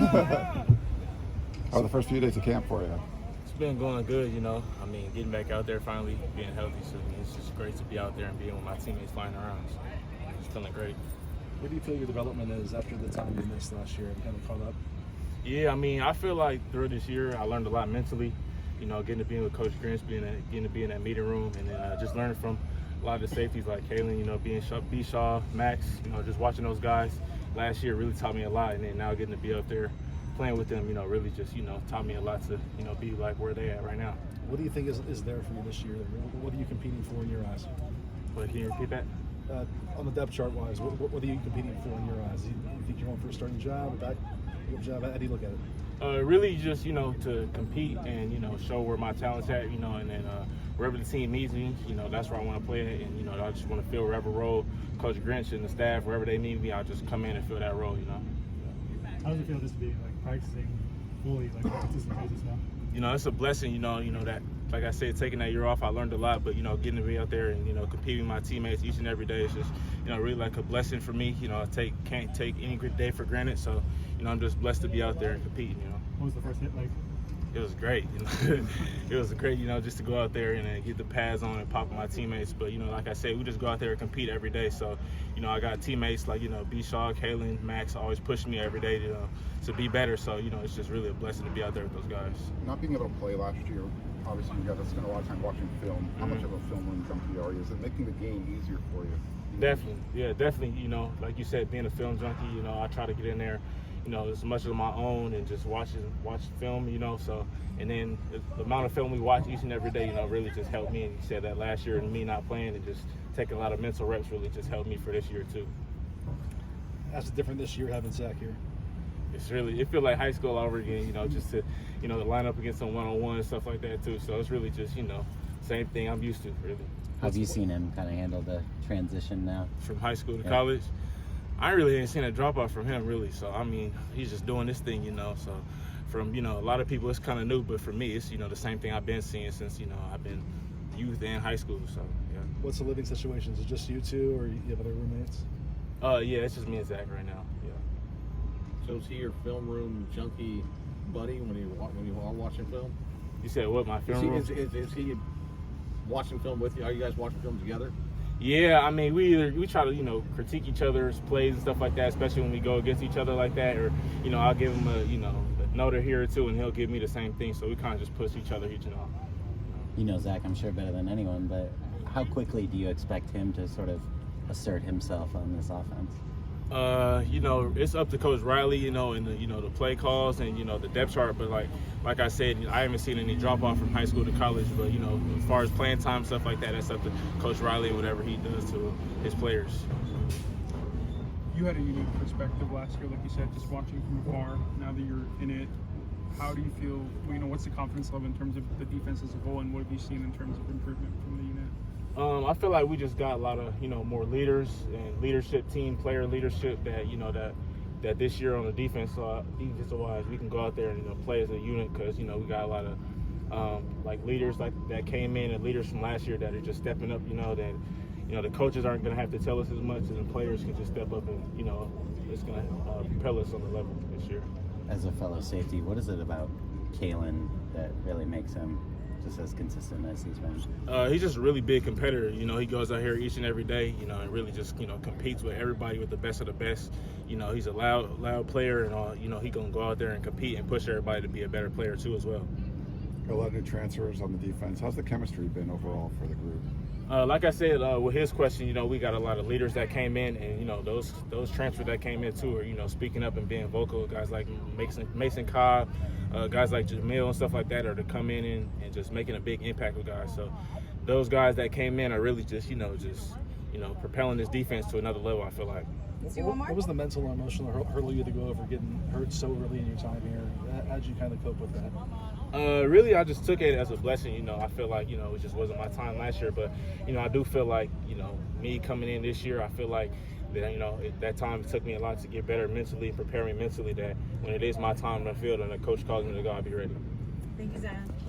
How were the first few days of camp for you? It's been going good, you know. I mean, getting back out there, finally being healthy. So it's just great to be out there and being with my teammates flying around. So it's feeling great. Where do you feel your development is after the time you missed last year? Have you kind of caught up? Yeah, I mean, I feel like through this year, I learned a lot mentally. You know, getting to be with Coach Grinch, getting to be in that meeting room, and then just learning from a lot of the safeties like Kalen, you know, being Shaw, Max, you know, just watching those guys last year really taught me a lot. And then now getting to be up there playing with them, you know, really just, you know, taught me a lot to, you know, be like where they at right now. What do you think is there for you this year? What are you competing for in your eyes? But can you repeat that? On the depth chart wise, what are you competing for in your eyes? You think you're going for a starting job, a backup job? How do you look at it? Really just, you know, to compete and, you know, show where my talent's at, you know, and then wherever the team needs me, you know, that's where I want to play it. And, you know, I just want to fill whatever role Coach Grinch and the staff, wherever they need me, I'll just come in and fill that role, you know. How does it feel just to be like practicing fully, like consistent basis now? You know, it's a blessing, you know that, like I said, taking that year off, I learned a lot, but, you know, getting to be out there and, you know, competing with my teammates each and every day is just, you know, really like a blessing for me. You know, I can't take any good day for granted. So, you know, I'm just blessed to be out there and competing, you know. What was the first hit like? It was great, you know. It was great, you know, just to go out there and get the pads on and pop with my teammates. But, you know, like I said, we just go out there and compete every day. So, you know, I got teammates like, you know, Shaw, Kalen, Max always pushing me every day, you know, to be better. So, you know, it's just really a blessing to be out there with those guys. Not being able to play last year, obviously you got to spend a lot of time watching film. How much of a film room junkie are you? Is it making the game easier for you? Definitely, yeah, definitely. You know, like you said, being a film junkie, you know, I try to get in there, you know, as much of my own and just watch film, you know. So, and then the amount of film we watch each and every day, you know, really just helped me. And you said that last year, and me not playing and just taking a lot of mental reps really just helped me for this year too. How's it different this year having Zach here? It feels like high school all over again, you know, just to, you know, to line up against some one-on-one and stuff like that too. So it's really just, you know, same thing I'm used to, really. Have you seen him kind of handle the transition now? From high school to college? I really ain't seen a drop-off from him, really. So, I mean, he's just doing this thing, you know. So, from, you know, a lot of people, it's kind of new. But for me, it's, you know, the same thing I've been seeing since, you know, I've been youth and high school. So, yeah. What's the living situation? Is it just you two or you have other roommates? Yeah, it's just me and Zach right now, yeah. So is he your film room junkie buddy when you are watching film? You said what, my film room? Is he watching film with you? Are you guys watching film together? Yeah, I mean, we try to, you know, critique each other's plays and stuff like that, especially when we go against each other like that. Or, you know, I'll give him a, you know, a note or here or two, and he'll give me the same thing. So we kind of just push each other, you know. You know Zach, I'm sure, better than anyone, but how quickly do you expect him to sort of assert himself on this offense? You know, it's up to Coach Riley, you know, and the, you know, the play calls and, you know, the depth chart. But like I said, I haven't seen any drop off from high school to college. But, you know, as far as playing time, stuff like that, that's up to Coach Riley and whatever he does to his players. You had a unique perspective last year, like you said, just watching from afar. Now that you're in it, how do you feel? You know, what's the confidence level in terms of the defense as a whole, and what have you seen in terms of improvement from the unit? I feel like we just got a lot of, you know, more leaders and leadership, team player leadership that, you know, that this year on the defense wise, we can go out there and, you know, play as a unit because, you know, we got a lot of like leaders like that came in and leaders from last year that are just stepping up, you know, that, you know, the coaches aren't going to have to tell us as much and the players can just step up and, you know, it's going to propel us on the level this year. As a fellow safety, what is it about Kalen that really makes him just as consistent as he's been? He's just a really big competitor. You know, he goes out here each and every day, you know, and really just, you know, competes with everybody with the best of the best. You know, he's a loud player and, you know, he going to go out there and compete and push everybody to be a better player too as well. A lot of new transfers on the defense. How's the chemistry been overall for the group? Like I said, with his question, you know, we got a lot of leaders that came in, and, you know, those transfers that came in too are, you know, speaking up and being vocal. Guys like Mason Cobb, guys like Jamil and stuff like that are to come in and just making a big impact with guys. So those guys that came in are really just propelling this defense to another level, I feel like. What was the mental and emotional hurdle you had to go over getting hurt so early in your time here? How did you kind of cope with that? Really, I just took it as a blessing. You know, I feel like, you know, it just wasn't my time last year. But, you know, I do feel like, you know, me coming in this year, I feel like that, you know, that time it took me a lot to get better mentally and prepare me mentally that when it is my time on the field and the coach calls me to go, I'll be ready. Thank you, Zach.